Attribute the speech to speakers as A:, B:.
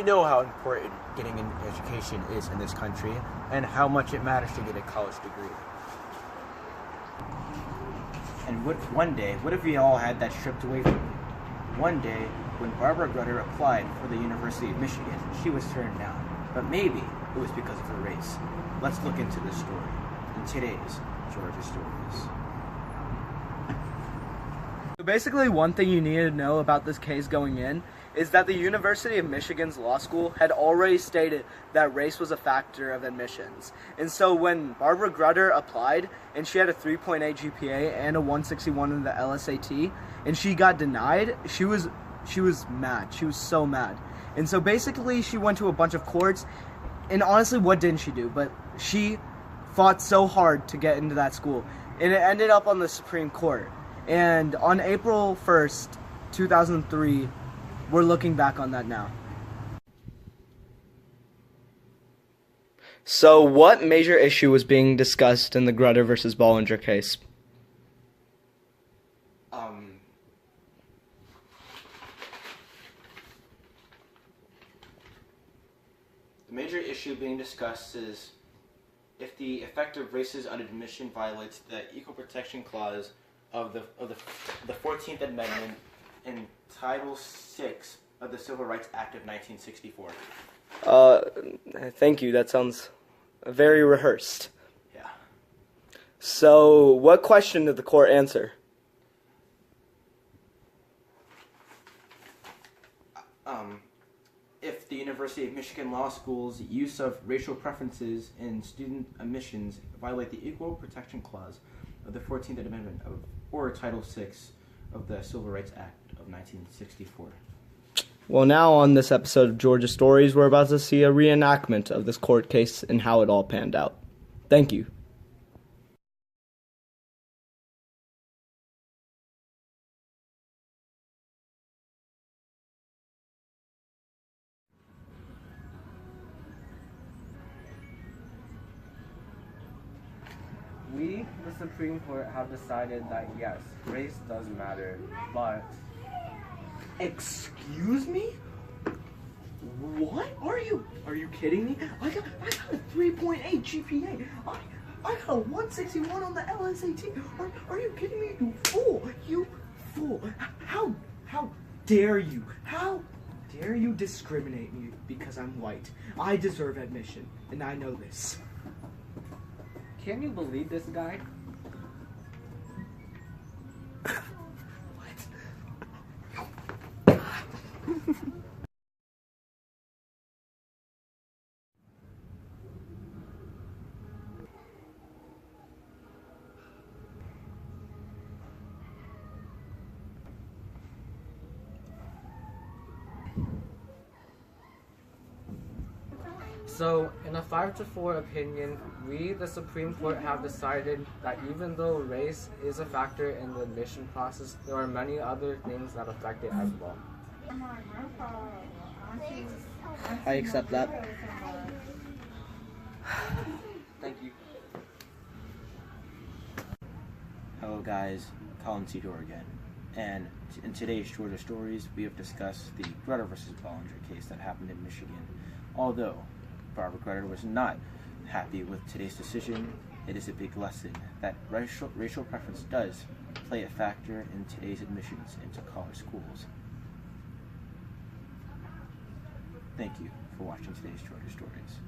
A: we know how important getting an education is in this country and how much it matters to get a college degree. And what if we all had that stripped away from you? One day, when Barbara Grutter applied for the University of Michigan, she was turned down. But maybe it was because of her race. Let's look into this story in today's Georgia Stories.
B: So basically, one thing you need to know about this case going in is that the University of Michigan's law school had already stated that race was a factor of admissions. And so when Barbara Grutter applied, and she had a 3.8 GPA and a 161 in the LSAT, and she got denied, she was mad. She was so mad. And so basically, she went to a bunch of courts, and honestly, what didn't she do? But she fought so hard to get into that school, and it ended up on the Supreme Court. And on April 1st, 2003, we're looking back on that now. So what major issue was being discussed in the Grutter versus Bollinger case?
A: The major issue being discussed is if the effect of races on admission violates the Equal Protection Clause of the 14th Amendment in Title VI of the Civil Rights Act of 1964.
B: Thank you. That sounds very rehearsed.
A: Yeah.
B: So, what question did the court answer?
A: If the University of Michigan Law School's use of racial preferences in student admissions violate the Equal Protection Clause of the 14th Amendment or Title VI of the Civil Rights Act of 1964.
B: Well, now on this episode of Georgia Stories, we're about to see a reenactment of this court case and how it all panned out. Thank you.
C: We, the Supreme Court, have decided that yes, race does matter, but...
B: Excuse me? What? Are you kidding me? I got a 3.8 GPA. I got a 161 on the LSAT. Are you kidding me? You fool! You fool! How dare you? How dare you discriminate me because I'm white? I deserve admission, and I know this.
C: Can you believe this guy? So, in a 5-4 opinion, we, the Supreme Court, have decided that even though race is a factor in the admission process, there are many other things that affect it as well.
B: I accept that. Thank you.
A: Hello guys, Colin Cedor again. And in today's Georgia Stories, we have discussed the Grutter versus Bollinger case that happened in Michigan. Although Barbara Grutter was not happy with today's decision, it is a big lesson that racial preference does play a factor in today's admissions into college schools. Thank you for watching today's Georgia Stories.